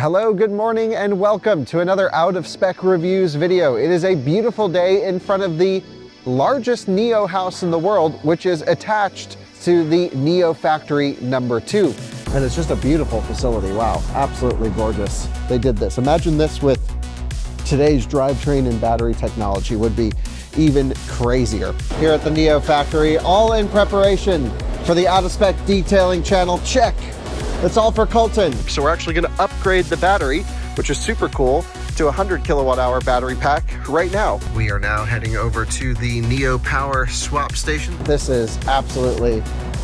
Hello, good morning, and welcome to another Out of Spec Reviews video. It is a beautiful day in front of the largest NIO house in the world, which is attached to the NIO factory number 2. And it's just a beautiful facility. Wow, absolutely gorgeous. They did this. Imagine this with today's drivetrain and battery technology would be even crazier. Here at the NIO factory, all in preparation for the Out of Spec detailing channel. Check. It's all for Colton. So we're actually going to upgrade the battery, which is super cool, to a 100 kilowatt hour battery pack right now. We are now heading over to the NIO power swap station. This is absolutely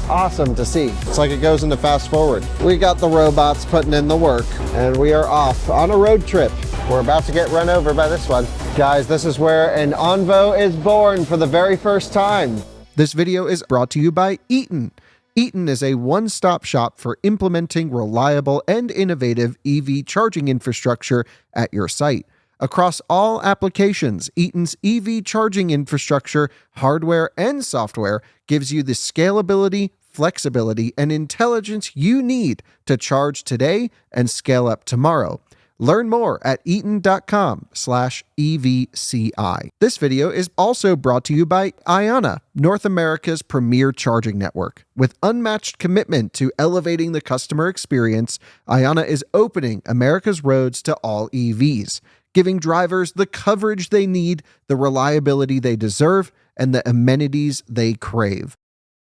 awesome to see. It's like it goes into fast forward. We got the robots putting in the work and we are off on a road trip. We're about to get run over by this one. Guys, this is where an Envo is born for the very first time. This video is brought to you by Eaton. Eaton is a one-stop shop for implementing reliable and innovative EV charging infrastructure at your site. Across all applications, Eaton's EV charging infrastructure, hardware and software gives you the scalability, flexibility, and intelligence you need to charge today and scale up tomorrow. Learn more at eaton.com/EVCI. This video is also brought to you by Iona, North America's premier charging network. With unmatched commitment to elevating the customer experience, Iona is opening America's roads to all EVs, giving drivers the coverage they need, the reliability they deserve, and the amenities they crave.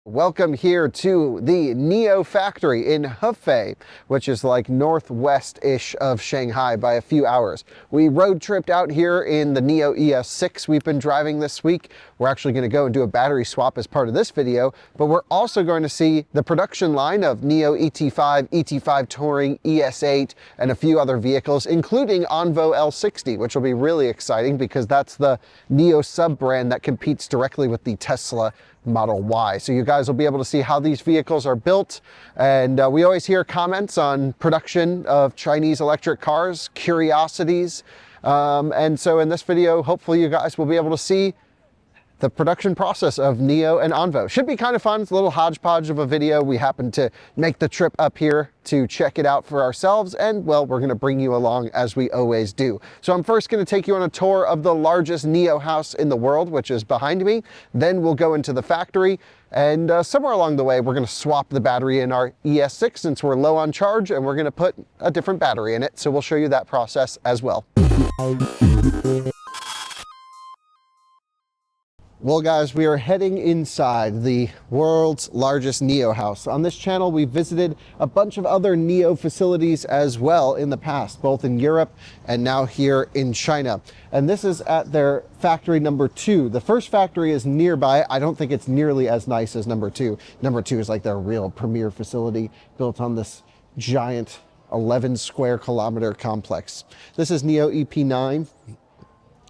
Welcome here to the NIO factory in Hefei, which is like northwest-ish of Shanghai by a few hours. We road tripped out here in the NIO ES6 we've been driving this week. We're actually going to go and do a battery swap as part of this video, but we're also going to see the production line of NIO ET5, ET5 Touring, ES8, and a few other vehicles, including Envo L60, which will be really exciting because that's the NIO sub-brand that competes directly with the Tesla Model Y. So you guys will be able to see how these vehicles are built. And we always hear comments on production of Chinese electric cars, curiosities. And so in this video, hopefully you guys will be able to see the production process of NIO and Envo. Should be kind of fun. It's a little hodgepodge of a video. We happened to make the trip up here to check it out for ourselves, and well, we're gonna bring you along as we always do. So I'm first gonna take you on a tour of the largest NIO house in the world, which is behind me. Then we'll go into the factory, and somewhere along the way, we're gonna swap the battery in our ES6 since we're low on charge, and we're gonna put a different battery in it. So we'll show you that process as well. Well guys, we are heading inside the world's largest NIO house. On this channel, we visited a bunch of other NIO facilities as well in the past, both in Europe and now here in China. And this is at their factory number 2. The first factory is nearby. I don't think it's nearly as nice as number 2. Number 2 is like their real premier facility built on this giant 11 square kilometer complex. This is NIO EP9.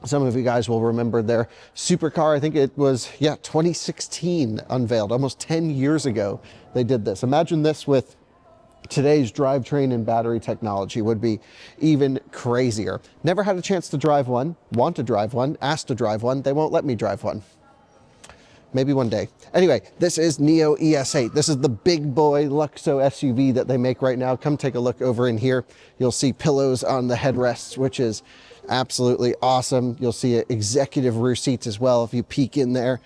Some of you guys will remember their supercar. I think it was, 2016 unveiled, almost 10 years ago they did this. Imagine this with today's drivetrain and battery technology would be even crazier. Never had a chance to drive one, want to drive one, asked to drive one. They won't let me drive one. Maybe one day. Anyway, this is NIO ES8. This is the big boy Luxo SUV that they make right now. Come take a look over in here. You'll see pillows on the headrests, which is absolutely awesome. You'll see executive rear seats as well if you peek in there.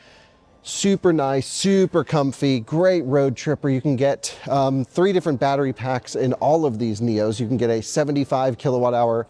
Super nice, super comfy, great road tripper. You can get 3 different battery packs in all of these NIOs. You can get a 75 kilowatt hour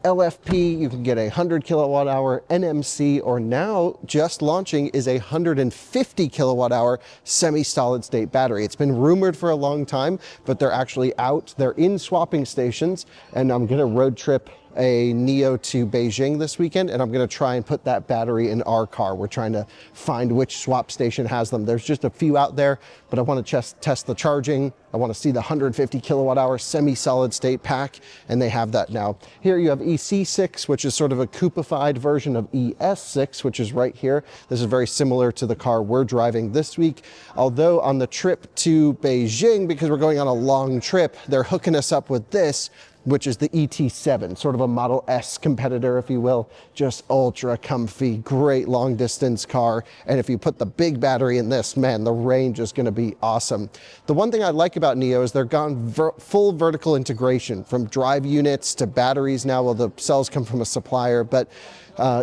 LFP, you can get a 100 kilowatt hour NMC, or now just launching is a 150 kilowatt hour semi-solid state battery. It's been rumored for a long time, but they're actually out. They're in swapping stations, and I'm gonna road trip a NIO to Beijing this weekend, and I'm going to try and put that battery in our car. We're trying to find which swap station has them. There's just a few out there, but I want to test the charging. I want to see the 150 kilowatt hour semi-solid state pack, and they have that now. Here you have EC6, which is sort of a coupified version of ES6, which is right here. This is very similar to the car we're driving this week. Although on the trip to Beijing, because we're going on a long trip, they're hooking us up with this, which is the ET7, sort of a Model S competitor, if you will. Just ultra comfy, great long distance car. And if you put the big battery in this, man, the range is going to be awesome. The one thing I like about NIO is they're gone full vertical integration, from drive units to batteries now. Well, the cells come from a supplier, but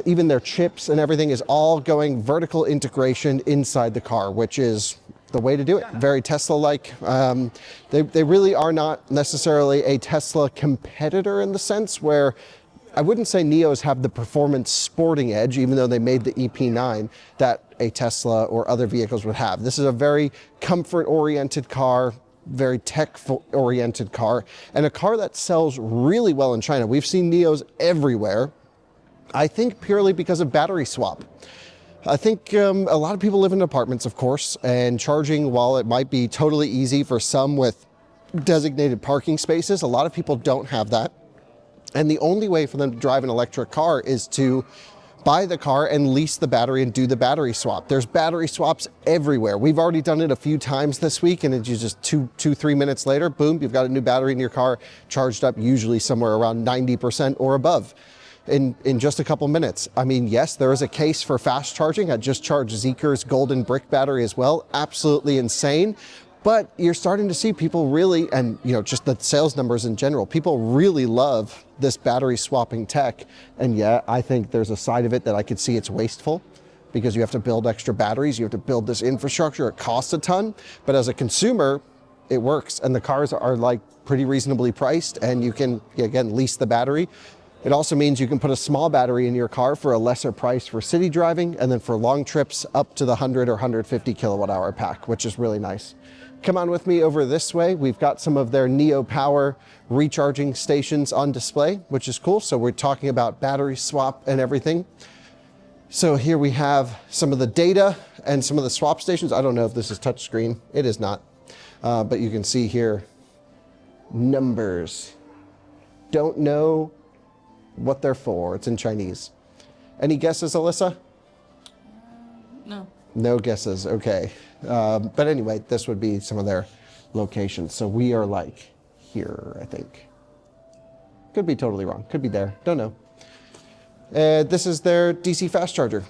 even their chips and everything is all going vertical integration inside the car, which is the way to do it. Very Tesla-like. They really are not necessarily a Tesla competitor in the sense where I wouldn't say NIOs have the performance sporting edge, even though they made the EP9, that a Tesla or other vehicles would have. This is a very comfort-oriented car, very tech-oriented car, and a car that sells really well in China. We've seen NIOs everywhere, I think purely because of battery swap. I think a lot of people live in apartments, of course, and charging, while it might be totally easy for some with designated parking spaces, a lot of people don't have that. And the only way for them to drive an electric car is to buy the car and lease the battery and do the battery swap. There's battery swaps everywhere. We've already done it a few times this week, and it's just 2-3 minutes later, boom, you've got a new battery in your car, charged up usually somewhere around 90% or above. In just a couple minutes. I mean, yes, there is a case for fast charging. I just charged Zeekr's Golden Brick battery as well. Absolutely insane. But you're starting to see people really, and you know, just the sales numbers in general, people really love this battery swapping tech. And yeah, I think there's a side of it that I could see it's wasteful, because you have to build extra batteries, you have to build this infrastructure, it costs a ton. But as a consumer, it works, and the cars are like pretty reasonably priced, and you can, again, lease the battery. It also means you can put a small battery in your car for a lesser price for city driving, and then for long trips up to the 100 or 150 kilowatt hour pack, which is really nice. Come on with me over this way. We've got some of their NIO Power recharging stations on display, which is cool. So we're talking about battery swap and everything. So here we have some of the data and some of the swap stations. I don't know if this is touchscreen. It is not, but you can see here numbers. Don't know what they're for. It's in Chinese. Any guesses, Alyssa? No. No guesses. Okay. But anyway, this would be some of their locations. So we are like here, I think. Could be totally wrong. Could be there. Don't know. This is their DC fast charger.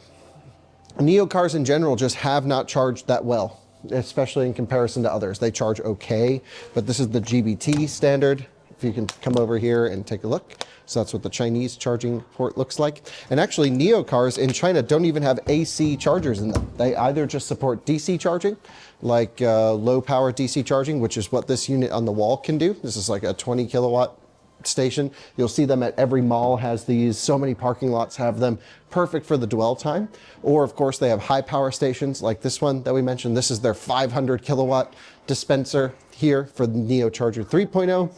NIO cars in general just have not charged that well, especially in comparison to others. They charge okay, but this is the GBT standard. If you can come over here and take a look. So that's what the Chinese charging port looks like. And actually, NIO cars in China don't even have AC chargers in them. They either just support DC charging, like low power DC charging, which is what this unit on the wall can do. This is like a 20 kilowatt station. You'll see them at every mall has these. So many parking lots have them. Perfect for the dwell time. Or of course, they have high power stations like this one that we mentioned. This is their 500 kilowatt dispenser here for the NIO Charger 3.0.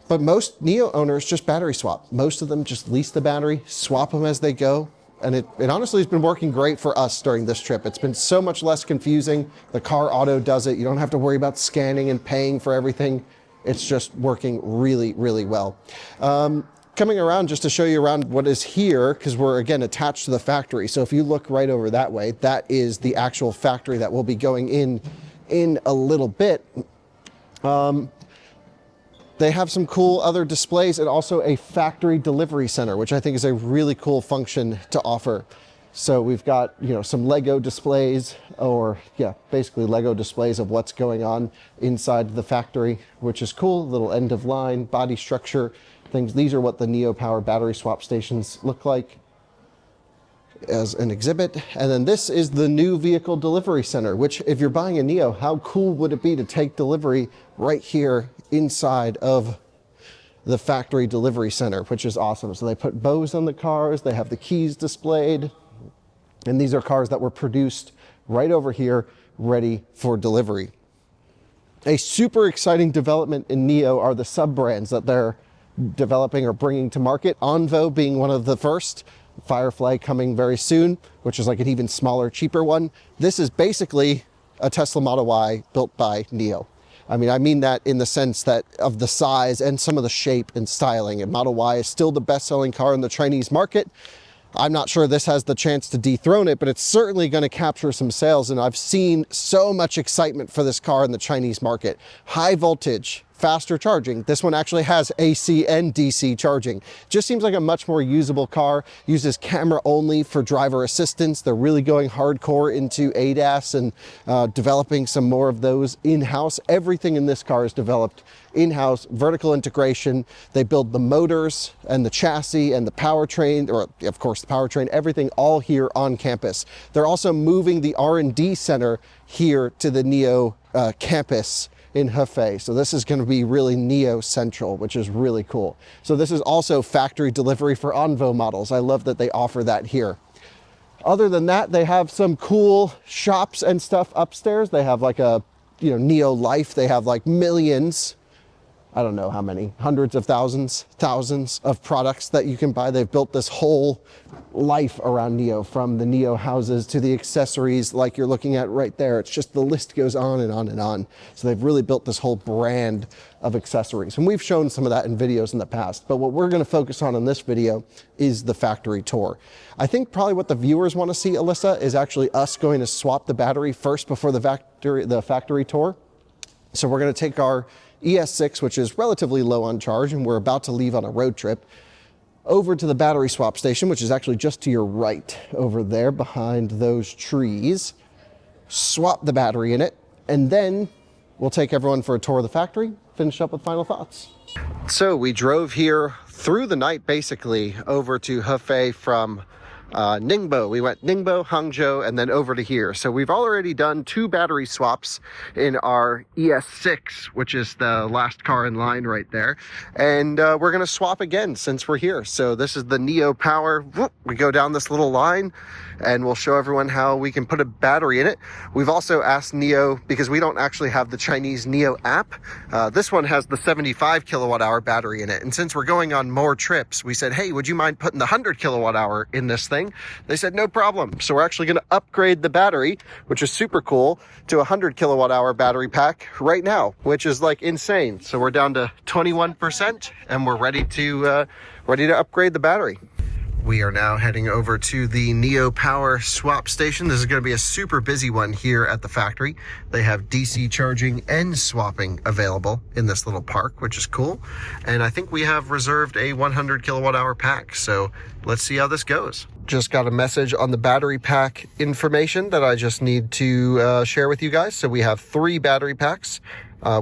But most NIO owners just battery swap. Most of them just lease the battery, swap them as they go. And it honestly has been working great for us during this trip. It's been so much less confusing. The car auto does it. You don't have to worry about scanning and paying for everything. It's just working really, really well. Coming around just to show you around what is here, because we're again attached to the factory. So if you look right over that way, that is the actual factory that we'll be going in a little bit. They have some cool other displays and also a factory delivery center, which I think is a really cool function to offer. So we've got, you know, some Lego displays, or yeah, basically Lego displays of what's going on inside the factory, which is cool. Little end of line, body structure things. These are what the NIO Power battery swap stations look like as an exhibit. And then this is the new vehicle delivery center, which if you're buying a NIO, how cool would it be to take delivery right here inside of the factory delivery center, which is awesome. So they put bows on the cars, they have the keys displayed, and these are cars that were produced right over here, ready for delivery. A super exciting development in NIO are the sub-brands that they're developing or bringing to market. Onvo being one of the first, Firefly coming very soon, which is like an even smaller, cheaper one. This is basically a Tesla Model Y built by NIO. I mean that in the sense that of the size and some of the shape and styling. And Model Y is still the best-selling car in the Chinese market. I'm not sure this has the chance to dethrone it, but it's certainly going to capture some sales. And I've seen so much excitement for this car in the Chinese market. High voltage faster charging. This one actually has AC and DC charging. Just seems like a much more usable car. Uses camera only for driver assistance. They're really going hardcore into ADAS and developing some more of those in-house. Everything in this car is developed in-house, vertical integration. They build the motors and the chassis and the powertrain, or of course the powertrain, everything all here on campus. They're also moving the R&D center here to the NIO campus in Hefei. So this is going to be really NIO central, which is really cool. So this is also factory delivery for Envo models. I love that they offer that here. Other than that, they have some cool shops and stuff upstairs. They have like a, NIO Life. They have like millions, I don't know how many, hundreds of thousands of products that you can buy. They've built this whole life around NIO, from the NIO houses to the accessories like you're looking at right there. It's just, the list goes on and on and on. So they've really built this whole brand of accessories. And we've shown some of that in videos in the past, but what we're going to focus on in this video is the factory tour. I think probably what the viewers want to see, Alyssa, is actually us going to swap the battery first before the factory tour. So we're going to take our ES6, which is relatively low on charge, and we're about to leave on a road trip, over to the battery swap station, which is actually just to your right over there behind those trees. Swap the battery in it, and then we'll take everyone for a tour of the factory, finish up with final thoughts. So we drove here through the night, basically, over to Hefei from Ningbo. We went Ningbo, Hangzhou, and then over to here. So we've already done 2 battery swaps in our ES6, which is the last car in line right there. And we're going to swap again since we're here. So this is the NIO Power. We go down this little line and we'll show everyone how we can put a battery in it. We've also asked NIO, because we don't actually have the Chinese NIO app. This one has the 75 kilowatt hour battery in it. And since we're going on more trips, we said, hey, would you mind putting the 100 kilowatt hour in this thing? They said, no problem. So we're actually going to upgrade the battery, which is super cool, to a 100 kilowatt hour battery pack right now, which is like insane. So we're down to 21% and we're ready to upgrade the battery. We are now heading over to the NIO Power swap station. This is going to be a super busy one here at the factory. They have DC charging and swapping available in this little park, which is cool. And I think we have reserved a 100 kilowatt hour pack. So let's see how this goes. Just got a message on the battery pack information that I just need to share with you guys. So we have 3 battery packs.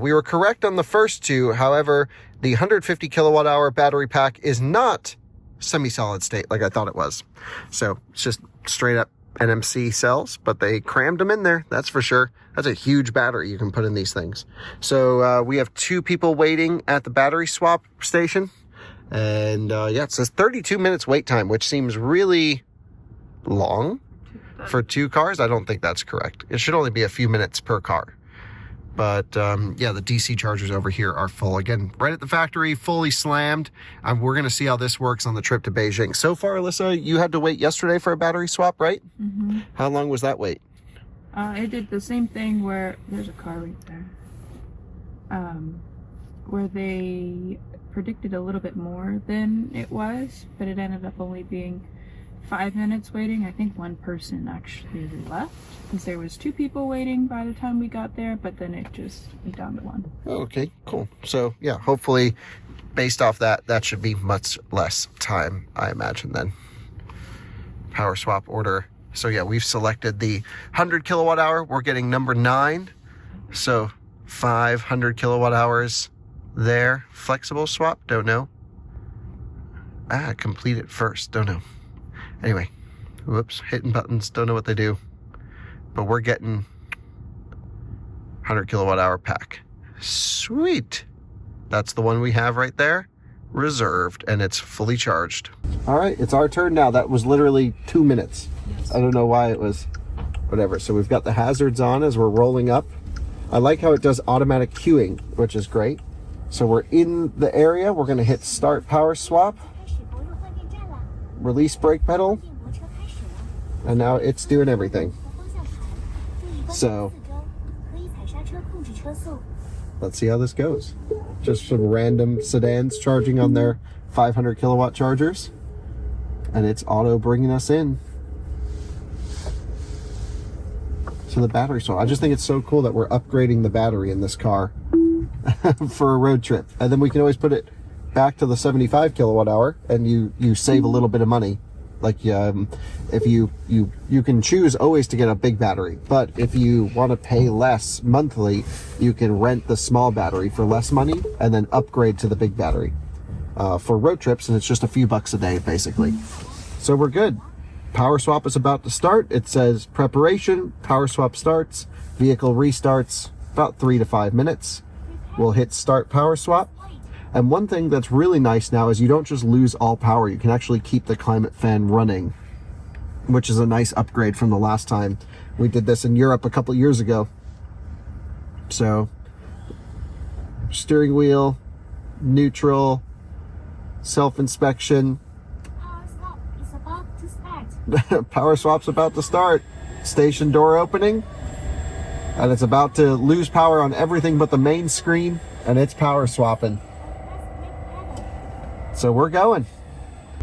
We were correct on the first 2. However, the 150 kilowatt hour battery pack is not semi-solid state like I thought it was. So it's just straight up NMC cells, but they crammed them in there, that's for sure. That's a huge battery you can put in these things. So we have 2 people waiting at the battery swap station. And yeah, it says 32 minutes wait time, which seems really long for 2 cars. I don't think that's correct. It should only be a few minutes per car. But yeah, the DC chargers over here are full. Again, right at the factory, fully slammed. We're going to see how this works on the trip to Beijing. So far, Alyssa, you had to wait yesterday for a battery swap, right? Mm-hmm. How long was that wait? I did the same thing where, there's a car right there, where they predicted a little bit more than it was, but it ended up only being 5 minutes waiting. I think one person actually left because there was 2 people waiting by the time we got there, but then it just went down to 1. Oh, okay, cool. So yeah, hopefully based off that should be much less time, I imagine, then. Power swap order. So yeah, we've selected the 100 kilowatt hour. We're getting number 9. So 500 kilowatt hours there. Flexible swap, don't know. Complete it first, don't know. Anyway, whoops, hitting buttons, don't know what they do. But we're getting 100 kilowatt hour pack. Sweet. That's the one we have right there, reserved, and it's fully charged. All right, it's our turn now. That was literally 2 minutes. Yes. I don't know why it was whatever. So we've got the hazards on as we're rolling up. I like how it does automatic queuing, which is great. So we're in the area. We're going to hit start power swap. Release brake pedal, and now it's doing everything. So let's see how this goes. Just some random sedans charging on their 500 kilowatt chargers, and it's auto bringing us in to the battery swap. I just think it's so cool that we're upgrading the battery in this car. for a road trip. And then we can always put it back to the 75 kilowatt hour, and you save a little bit of money. Like if you can choose always to get a big battery, but if you want to pay less monthly, you can rent the small battery for less money and then upgrade to the big battery for road trips, and it's just a few bucks a day basically. So we're good. Power swap is about to start. It says preparation, power swap starts, vehicle restarts about 3 to 5 minutes. We'll hit start power swap. And one thing that's really nice now is you don't just lose all power. You can actually keep the climate fan running, which is a nice upgrade from the last time. We did this in Europe a couple years ago. So, steering wheel, neutral, self-inspection. Power swap's about to start. Station door opening. And it's about to lose power on everything but the main screen, and it's power swapping. So we're going.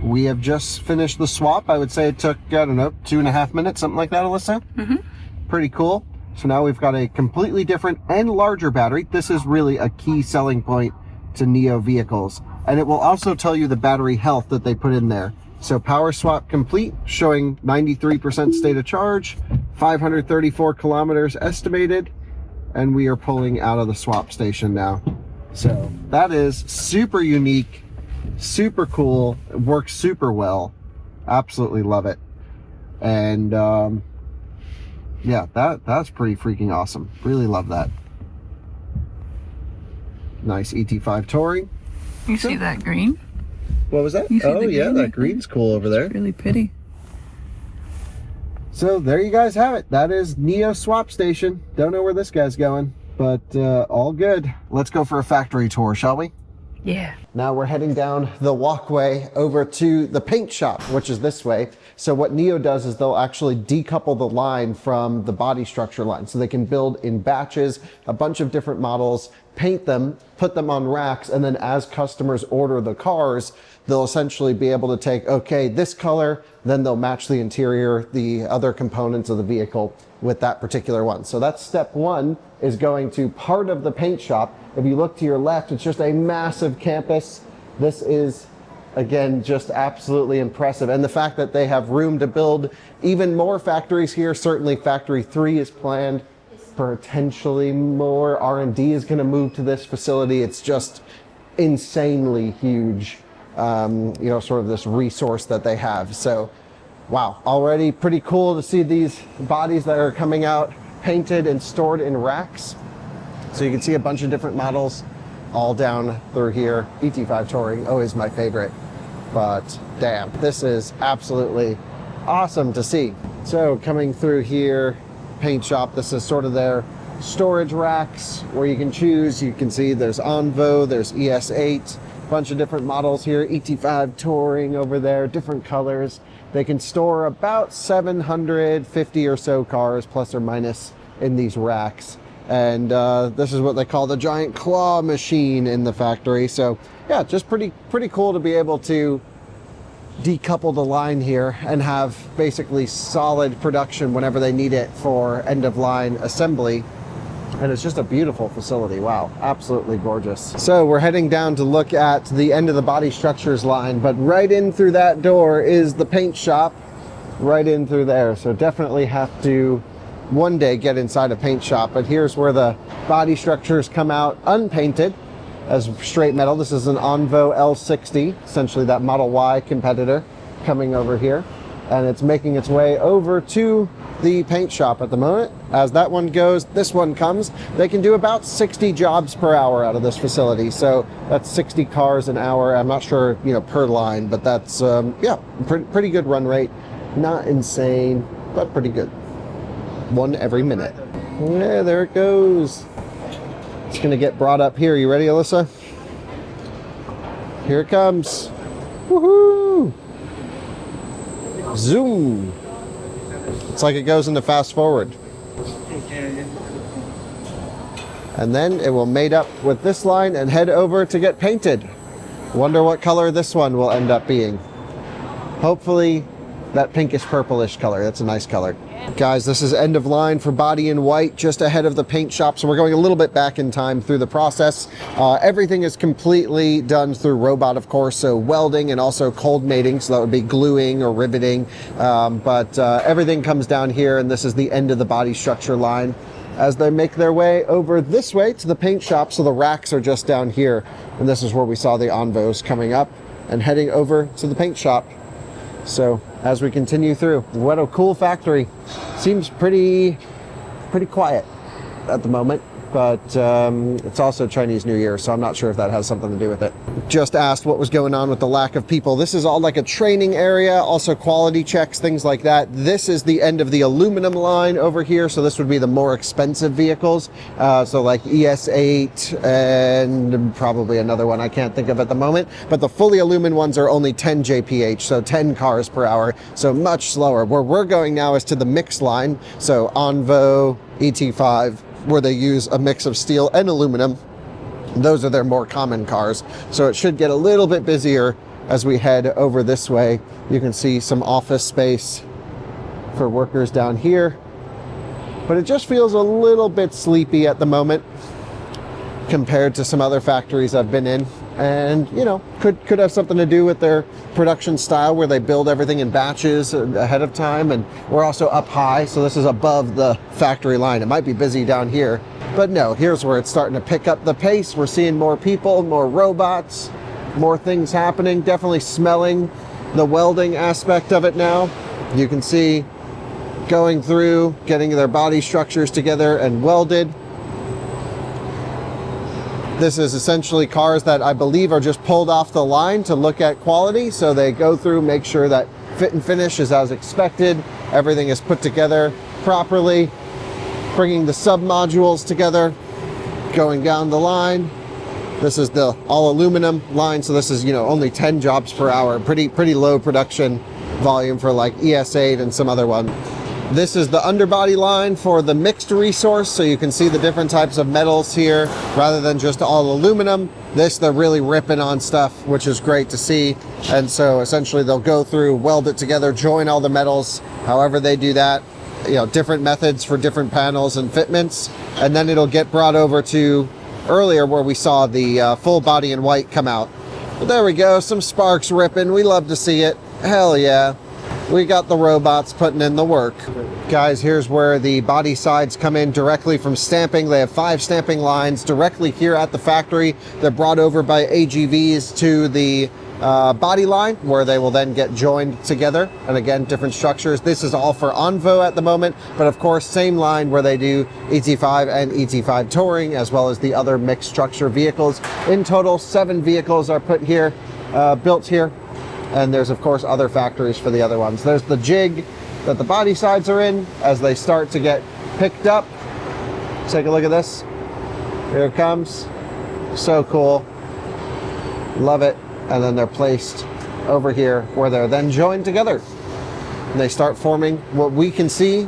We have just finished the swap. I would say it took, I don't know, 2.5 minutes, something like that, Alyssa? Mm-hmm. Pretty cool. So now we've got a completely different and larger battery. This is really a key selling point to NIO vehicles. And it will also tell you the battery health that they put in there. So power swap complete, showing 93% state of charge, 534 kilometers estimated, and we are pulling out of the swap station now. So that is super unique. Super cool. It works super well. Absolutely love it. And yeah, that's pretty freaking awesome. Really love that. Nice ET5 Touring. You see that green? What was that? Oh yeah, that green's cool over there. It's really pretty. So there you guys have it. That is NIO Swap Station. Don't know where this guy's going, but all good. Let's go for a factory tour, shall we? Yeah. Now we're heading down the walkway over to the paint shop, which is this way. So what NIO does is they'll actually decouple the line from the body structure line. So they can build in batches, a bunch of different models, paint them, put them on racks, and then as customers order the cars, they'll essentially be able to take, okay, this color, then they'll match the interior, the other components of the vehicle with that particular one. So that's step one, is going to part of the paint shop. If you look to your left, it's just a massive campus. This is, again, just absolutely impressive. And the fact that they have room to build even more factories here, certainly factory 3 is planned, potentially more R&D is gonna move to this facility. It's just insanely huge, you know, sort of this resource that they have. So, wow, already pretty cool to see these bodies that are coming out painted and stored in racks. So you can see a bunch of different models all down through here. ET5 Touring, always my favorite, but damn, this is absolutely awesome to see. So coming through here, paint shop, this is sort of their storage racks where you can choose. You can see there's Envo, there's ES8, bunch of different models here, ET5 Touring over there, different colors. They can store about 750 or so cars, plus or minus, in these racks. And this is what they call the giant claw machine in the factory. So yeah, just pretty cool to be able to decouple the line here and have basically solid production whenever they need it for end of line assembly. And it's just a beautiful facility. Wow, absolutely gorgeous. So we're heading down to look at the end of the body structures line, but right in through that door is the paint shop, right in through there. So definitely have to one day get inside a paint shop. But here's where the body structures come out unpainted as straight metal. This is an Envo L60, essentially that Model Y competitor coming over here. And it's making its way over to the paint shop at the moment. As that one goes, this one comes. They can do about 60 jobs per hour out of this facility. So that's 60 cars an hour. I'm not sure, you know, per line, but that's, yeah, pretty good run rate. Not insane, but pretty good. One every minute. Yeah, there it goes. It's gonna get brought up here. You ready, Alyssa? Here it comes. Woohoo! Zoom. It's like it goes into fast forward. And then it will mate up with this line and head over to get painted. Wonder what color this one will end up being. Hopefully that pinkish purplish color. That's a nice color. Guys, this is end of line for body in white, just ahead of the paint shop. So we're going a little bit back in time through the process. Everything is completely done through robot, of course. So welding and also cold mating. So that would be gluing or riveting. But everything comes down here, and this is the end of the body structure line as they make their way over this way to the paint shop. So the racks are just down here. And this is where we saw the Envos coming up and heading over to the paint shop. So as we continue through, what a cool factory. Seems pretty quiet at the moment, but it's also Chinese New Year, so I'm not sure if that has something to do with it. Just asked what was going on with the lack of people. This is all like a training area, also quality checks, things like that. This is the end of the aluminum line over here, so this would be the more expensive vehicles. So like ES8 and probably another one I can't think of at the moment, but the fully aluminum ones are only 10 JPH, so 10 cars per hour, so much slower. Where we're going now is to the mixed line, so Envo, ET5, where they use a mix of steel and aluminum. Those are their more common cars. So it should get a little bit busier as we head over this way. You can see some office space for workers down here. But it just feels a little bit sleepy at the moment compared to some other factories I've been in. And, you know, could have something to do with their production style where they build everything in batches ahead of time. And we're also up high, so this is above the factory line. It might be busy down here, but no, here's where it's starting to pick up the pace. We're seeing more people, more robots, more things happening. Definitely smelling the welding aspect of it now. You can see going through, getting their body structures together and welded. This is essentially cars that I believe are just pulled off the line to look at quality. So they go through, make sure that fit and finish is as expected. Everything is put together properly, bringing the sub modules together, going down the line. This is the all aluminum line. So this is, you know, only 10 jobs per hour, pretty low production volume for like ES8 and some other one. This is the underbody line for the mixed resource, so you can see the different types of metals here rather than just all aluminum. This, they're really ripping on stuff, which is great to see. And so essentially they'll go through, weld it together, join all the metals, however they do that, you know, different methods for different panels and fitments. And then it'll get brought over to earlier where we saw the full body in white come out. But there we go, some sparks ripping. We love to see it. Hell yeah. We got the robots putting in the work. Guys, here's where the body sides come in directly from stamping. They have 5 stamping lines directly here at the factory. They're brought over by AGVs to the body line where they will then get joined together. And again, different structures. This is all for Envo at the moment, but of course, same line where they do ET5 and ET5 Touring, as well as the other mixed structure vehicles. In total, 7 vehicles are put here, built here. And there's, of course, other factories for the other ones. There's the jig that the body sides are in as they start to get picked up. Take a look at this. Here it comes. So cool. Love it. And then they're placed over here where they're then joined together. And they start forming what we can see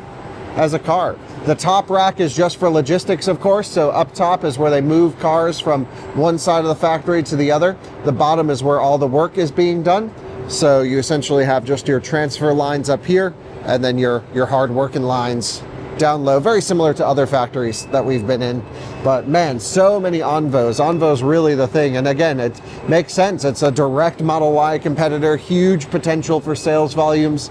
as a car. The top rack is just for logistics, of course. So up top is where they move cars from one side of the factory to the other. The bottom is where all the work is being done. So you essentially have just your transfer lines up here and then your hard working lines down low. Very similar to other factories that we've been in. But man, so many Envos. Envo's really the thing. And again, it makes sense. It's a direct Model Y competitor, huge potential for sales volumes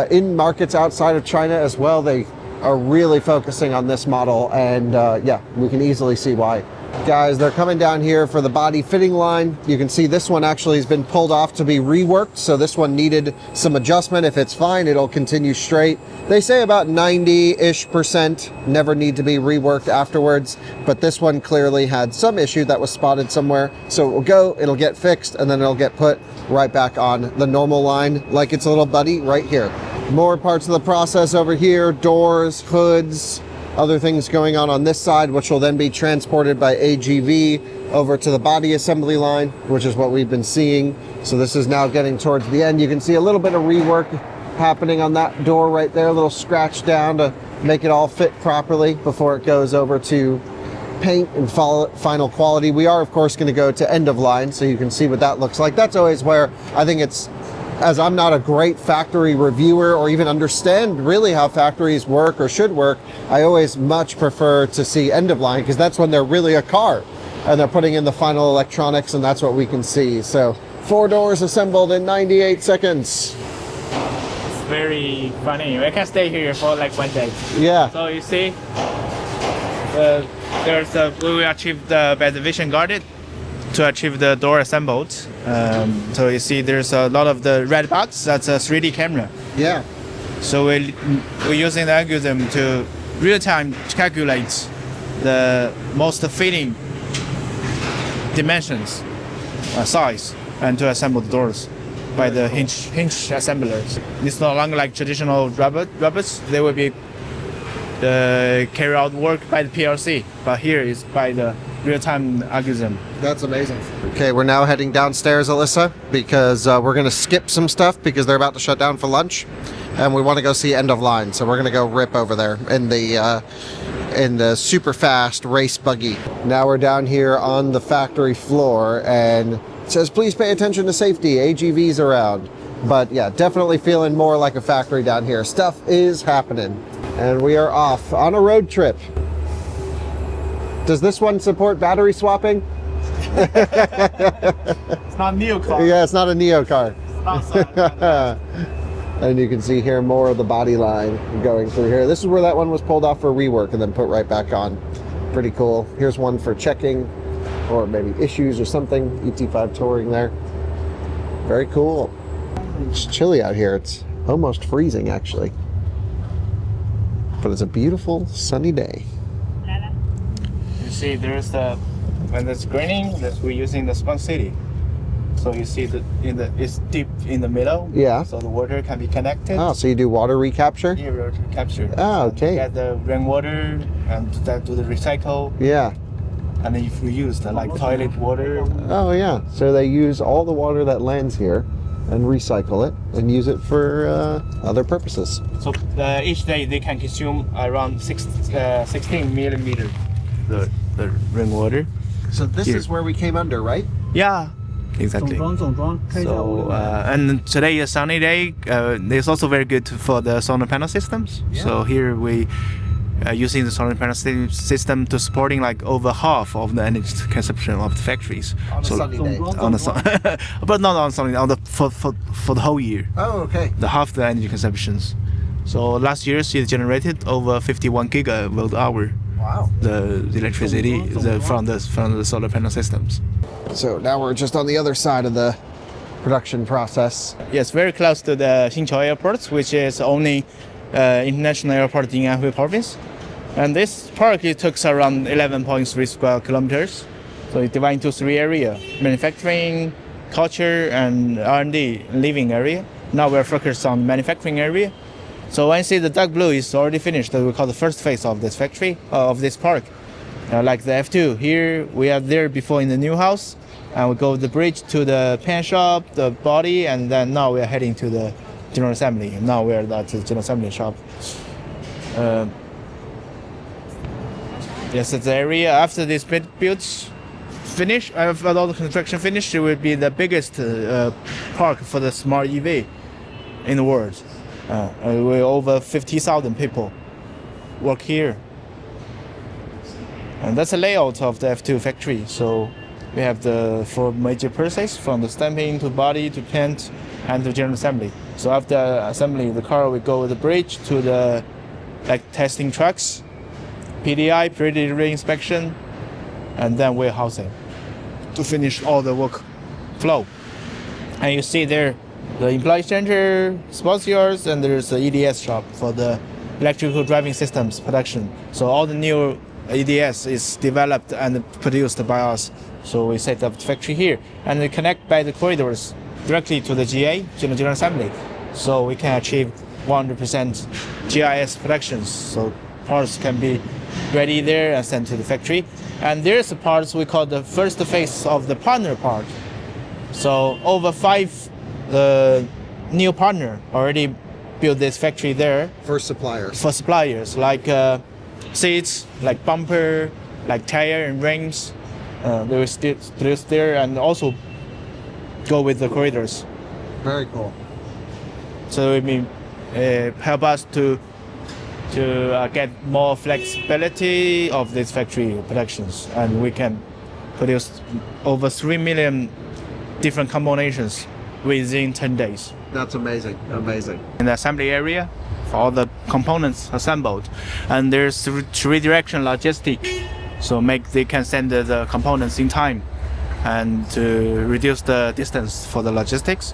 in markets outside of China as well. They are really focusing on this model, and yeah, we can easily see why. Guys, they're coming down here for the body fitting line. You can see this one actually has been pulled off to be reworked, so this one needed some adjustment. If it's fine, it'll continue straight. They say about 90-ish% never need to be reworked afterwards, but this one clearly had some issue that was spotted somewhere. So it will go, it'll get fixed, and then it'll get put right back on the normal line like its little buddy right here. More parts of the process over here, doors, hoods, other things going on this side, which will then be transported by AGV over to the body assembly line, which is what we've been seeing. So this is now getting towards the end. You can see a little bit of rework happening on that door right there, a little scratch down to make it all fit properly before it goes over to paint and final quality. We are, of course, going to go to end of line so you can see what that looks like. That's always where I think it's as I'm not a great factory reviewer or even understand really how factories work or should work, I always much prefer to see end of line, because that's when they're really a car and they're putting in the final electronics, and that's what we can see. So 4 doors assembled in 98 seconds. It's very funny. We can stay here for like 1 day. Yeah. So you see, we will achieve by the vision guarded to achieve the door assembled. So you see there's a lot of the red box, that's a 3D camera. Yeah. So we're using the algorithm to real-time calculate the most fitting dimensions, size, and to assemble the doors by the hinge assemblers. It's no longer like traditional robots. They will be carry out work by the PLC, but here is by the real-time algorithm. That's amazing. Okay, we're now heading downstairs, Alyssa, because we're going to skip some stuff because they're about to shut down for lunch, and we want to go see end of line. So we're going to go rip over there in the super fast race buggy. Now we're down here on the factory floor, and it says please pay attention to safety, AGVs around. But yeah, definitely feeling more like a factory down here. Stuff is happening, and we are off on a road trip. Does this one support battery swapping? It's not a NIO car. Yeah, it's not a NIO car. Outside. And you can see here more of the body line going through here. This is where that one was pulled off for rework and then put right back on. Pretty cool. Here's one for checking or maybe issues or something. ET5 touring there. Very cool. It's chilly out here. It's almost freezing actually. But it's a beautiful sunny day. You see, there's when it's greening, we're using the sponge city. So you see it's deep in the middle. Yeah. So the water can be connected. Oh, so you do water recapture? Yeah, water capture. Oh, okay. You get the rainwater and then do the recycle. Yeah. And then if we use the like toilet water. Oh yeah. So they use all the water that lands here and recycle it and use it for other purposes. So each day they can consume around 16 millimeter the rainwater. So this Here. is where we came under, right? Yeah, exactly. So and today is a sunny day. It's also very good for the solar panel systems. Yeah. So here we using the solar panel system to supporting like over half of the energy consumption of the factories. On a sunny day. On the sun, but not on sunny, on the for the whole year. Oh, okay. The half the energy consumptions. So last year it generated over 51 gigawatt hour. Wow. The electricity from the solar panel systems. So now we're just on the other side of the production process. Yes, very close to the Xinqiao Airport, which is only international airport in Anhui province. And this park, it took around 11.3 square kilometers. So it's divided into 3 areas: manufacturing, culture, and R&D living area. Now we're focused on manufacturing area. So when you see the dark blue is already finished, we call the first phase of this factory, of this park. Like the F2, here we are there before in the new house, and we go the bridge to the paint shop, the body, and then now we are heading to the general assembly. Now we are at the general assembly shop. Yes, it's the area after this builds finish, after all the construction finished, it will be the biggest park for the smart EV in the world. We over 50,000 people work here. And that's a layout of the F2 factory. So we have the 4 major processes, from the stamping to body to paint and to general assembly. So after assembly, the car will go with the bridge to the testing trucks, PDI, pre-delivery inspection, and then warehousing to finish all the work flow. And you see there the employee center, sports yards, and there's the EDS shop for the electrical driving systems production. So all the new EDS is developed and produced by us. So we set up the factory here, and we connect by the corridors directly to the GA, General Assembly. So we can achieve 100% GIS productions. So parts can be ready there and sent to the factory. And there's the parts we call the first phase of the partner part. So over 5 new partner already built this factory there. For suppliers. For suppliers, like seats, like bumper, like tire and rims. They will still produce there and also go with the corridors. Very cool. So it mean help us to get more flexibility of these factory productions, and we can produce over 3 million different combinations within 10 days. That's amazing. Amazing. In the assembly area, for all the components assembled, and there's three direction logistic, so they can send the components in time, and to reduce the distance for the logistics.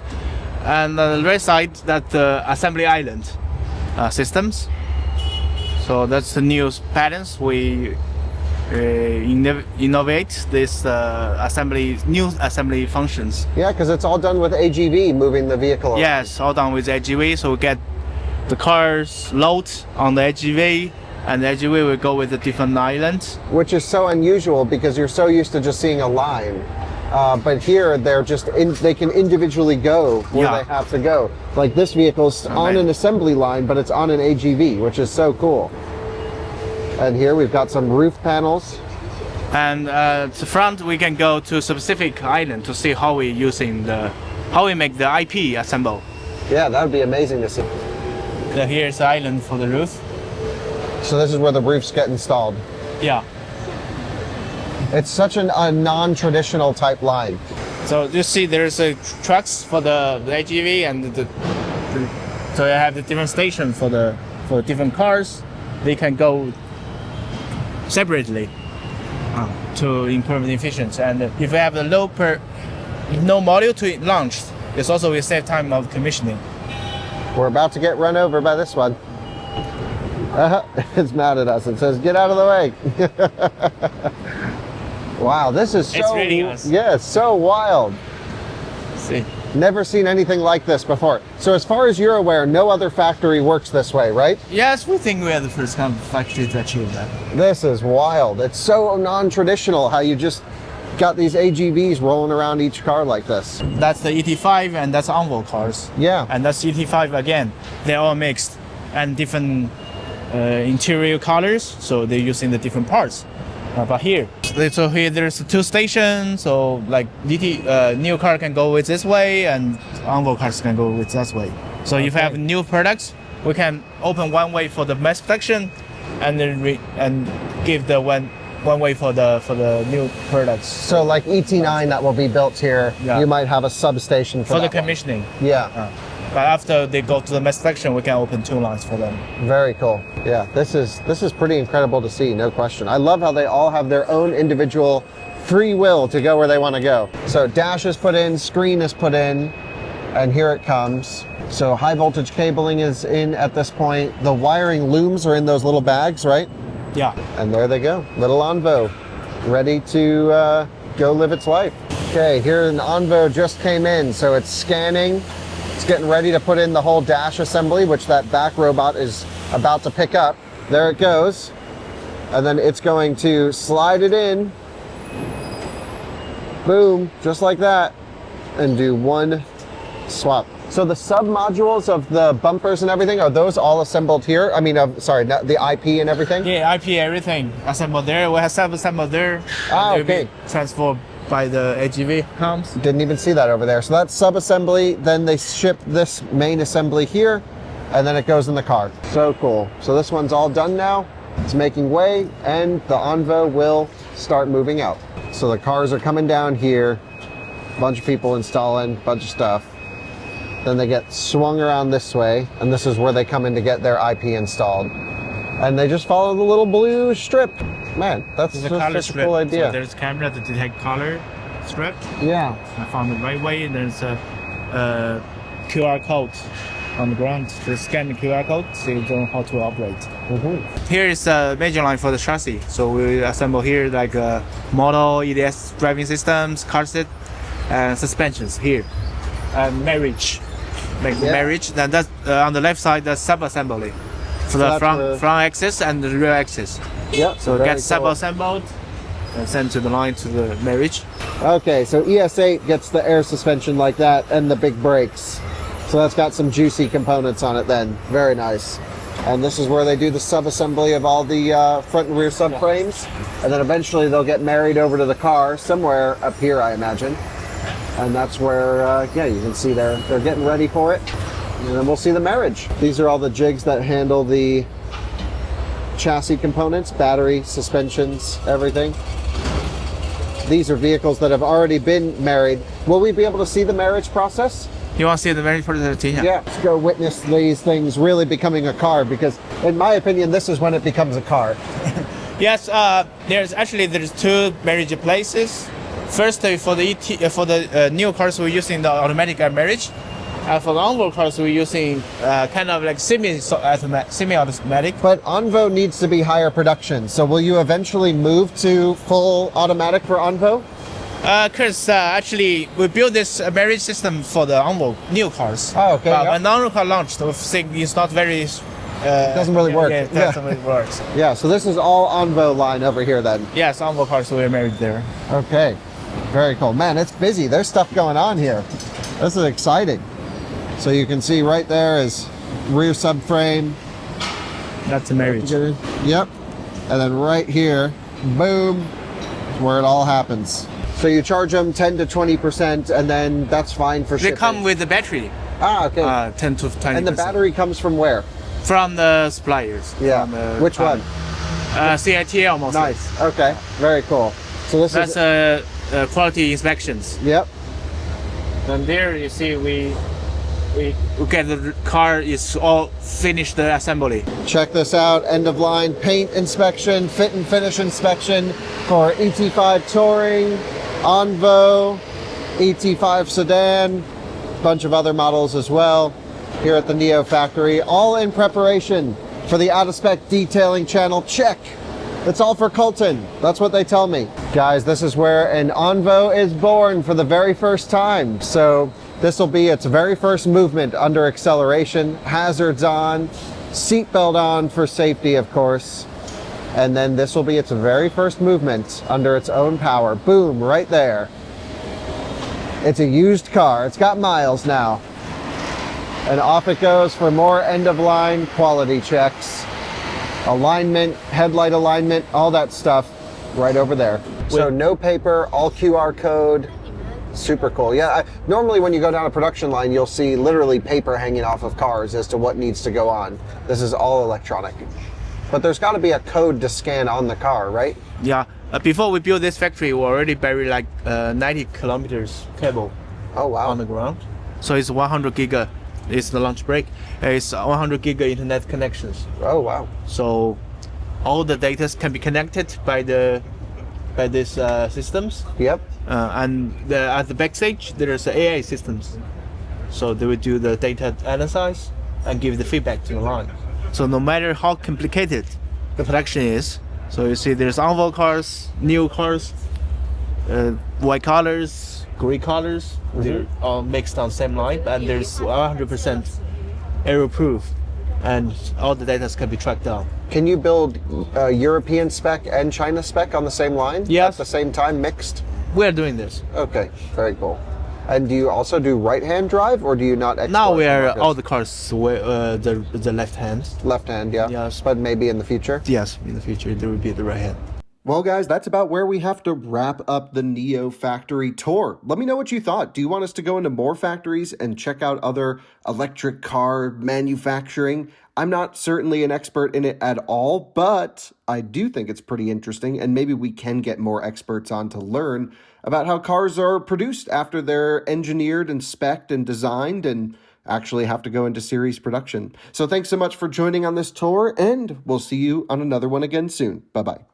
And on the right side, that the assembly island systems. So that's the new patterns we innovate this new assembly functions. Yeah, because it's all done with AGV, moving the vehicle around. Yes, all done with AGV. So we get the cars load on the AGV, and the AGV will go with the different islands. Which is so unusual because you're so used to just seeing a line. But here they're they can individually go where they have to go. Like this vehicle's on an assembly line, but it's on an AGV, which is so cool. And here we've got some roof panels. And the front we can go to specific island to see how we make the IP assemble. Yeah, that would be amazing to see. So here's the island for the roof. So this is where the roofs get installed. Yeah. It's such a non-traditional type line. So you see there's trucks for the AGV, and so you have the different station for different cars. They can go separately to improve the efficiency. And if you have the no module to launch, it's also will save time of commissioning. We're about to get run over by this one. It's mad at us. It says, "Get out of the way." Wow, this is so... It's really awesome. Yeah, it's so wild. See. Never seen anything like this before. So as far as you're aware, no other factory works this way, right? Yes, we think we are the first kind of factory to achieve that. This is wild. It's so non-traditional how you just got these AGVs rolling around each car like this. That's the ET5 and that's Envoy cars. Yeah. And that's ET5 again. They're all mixed and different interior colors, so they're using the different parts. But here there's two stations, so like new car can go with this way and Envoy cars can go with that way. So if you have new products, we can open one way for the mass production, and then give the one way for the new products. So like ET9 that will be built here, you might have a substation for the commissioning. Yeah. But after they go to the mass production, we can open two lines for them. Very cool. Yeah, this is pretty incredible to see, no question. I love how they all have their own individual free will to go where they want to go. So dash is put in, screen is put in, and here it comes. So high voltage cabling is in at this point. The wiring looms are in those little bags, right? Yeah. And there they go, little Envoy, ready to go live its life. Okay, here an Envoy just came in, so it's scanning. It's getting ready to put in the whole dash assembly, which that back robot is about to pick up. There it goes. And then it's going to slide it in. Boom, just like that. And do one swap. So the sub-modules of the bumpers and everything, are those all assembled here? I mean, sorry, the IP and everything? Yeah, IP, everything assembled there. We have sub-assembled there. Ah, okay. Transformed by the AGV comes. Didn't even see that over there. So that's sub-assembly, then they ship this main assembly here, and then it goes in the car. So cool. So this one's all done now. It's making way, and the Envoy will start moving out. So the cars are coming down here, a bunch of people installing, a bunch of stuff. Then they get swung around this way, and this is where they come in to get their IP installed. And they just follow the little blue strip. Man, that's just such a cool idea. So there's a camera to detect color strip. Yeah. I found the right way. There's a QR code on the ground. They scan the QR code so you know how to operate. Mm-hmm. Here is a major line for the chassis. So we assemble here like model, EDS driving systems, car seat, and suspensions here. And marriage. Marriage. Then that's on the left side, that's sub-assembly. For the front axis and the rear axis. Yep. So it gets sub-assembled and sent to the line to the marriage. Okay, so ES8 gets the air suspension like that and the big brakes. So that's got some juicy components on it then. Very nice. And this is where they do the sub-assembly of all the front and rear subframes. And then eventually they'll get married over to the car somewhere up here, I imagine. And that's where, yeah, you can see they're getting ready for it. And then we'll see the marriage. These are all the jigs that handle the chassis components, battery, suspensions, everything. These are vehicles that have already been married. Will we be able to see the marriage process? You want to see the marriage process? Yeah, let's go witness these things really becoming a car, because in my opinion, this is when it becomes a car. Yes, there's two marriage places. First, for the new cars, we're using the automatic marriage. For the onboard cars, we're using kind of like semi-automatic. But Onvo needs to be higher production. So will you eventually move to full automatic for Onvo? Because actually, we built this marriage system for the onboard new cars. Oh, okay. But when the onboard car launched, we think it's not very. It doesn't really work. Yeah, it doesn't really work. Yeah, so this is all Onvo line over here then. Yes, onboard cars, we're married there. Okay, very cool. Man, it's busy. There's stuff going on here. This is exciting. So you can see right there is rear subframe. That's a marriage. Yep. And then right here, boom, is where it all happens. So you charge them 10 to 20%, and then that's fine for shipping. They come with the battery. Ah, okay. 10 to 20%. And the battery comes from where? From the suppliers. Yeah. Which one? CITL mostly. Nice. Okay. Very cool. So this is quality inspections. Yep. And there you see we get the car is all finished the assembly. Check this out. End of line paint inspection, fit and finish inspection for ET5 Touring, Onvo, ET5 Sedan, bunch of other models as well here at the NIO factory, all in preparation for the out of spec detailing channel. Check. It's all for Colton. That's what they tell me. Guys, this is where an Onvo is born for the very first time. So this will be its very first movement under acceleration, hazards on, seatbelt on for safety, of course. And then this will be its very first movement under its own power. Boom, right there. It's a used car. It's got miles now. And off it goes for more end-of-line quality checks. Alignment, headlight alignment, all that stuff right over there. So no paper, all QR code. Super cool. Yeah, normally when you go down a production line, you'll see literally paper hanging off of cars as to what needs to go on. This is all electronic. But there's got to be a code to scan on the car, right? Yeah. Before we built this factory, we already buried like 90 kilometers cable. Oh, wow. On the ground. So it's 100 giga. It's the lunch break. It's 100 giga internet connections. Oh, wow. So all the data can be connected by these systems. Yep. And at the backstage, there's AI systems. So they will do the data analysis and give the feedback to the line. So no matter how complicated the production is, so you see there's Onvo cars, new cars, white colors, gray colors, they're all mixed on the same line, and there's 100% error proof, and all the data can be tracked down. Can you build European spec and China spec on the same line? Yes. At the same time, mixed? We're doing this. Okay, very cool. And do you also do right-hand drive, or do you not export? Now we are all the cars the left hand. Left hand, yeah. Yes. But maybe in the future? Yes, in the future there will be the right hand. Well, guys, that's about where we have to wrap up the NIO factory tour. Let me know what you thought. Do you want us to go into more factories and check out other electric car manufacturing? I'm not certainly an expert in it at all, but I do think it's pretty interesting, and maybe we can get more experts on to learn about how cars are produced after they're engineered and spec'd and designed and actually have to go into series production. So thanks so much for joining on this tour, and we'll see you on another one again soon. Bye-bye.